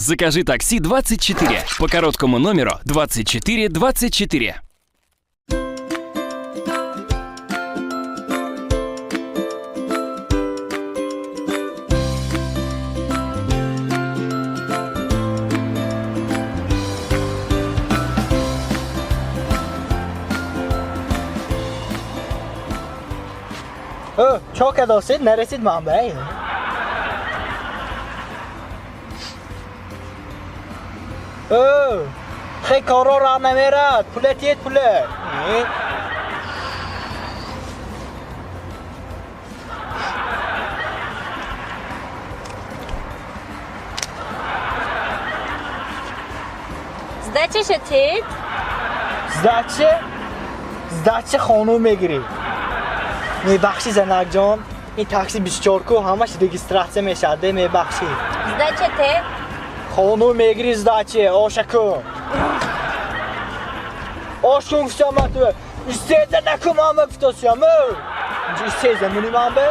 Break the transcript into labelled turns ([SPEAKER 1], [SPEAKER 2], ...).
[SPEAKER 1] Закажи такси 24 по короткому номеру 2424.
[SPEAKER 2] Çok adasın, neresi Mambay? خیلی کارا را نمیرد پولت یه پوله
[SPEAKER 3] Sdače شدید؟
[SPEAKER 2] زدچه خانوم میگیری میبخشی زنک جان این تاکسی 24 کو همش رگیستراسیون میشده میبخشی
[SPEAKER 3] Sdače te?
[SPEAKER 2] خانوم میگیری زدچه آشکو آشکو گفتم تو استیزه نکو من بفتاسیم اینجا استیزه منی من به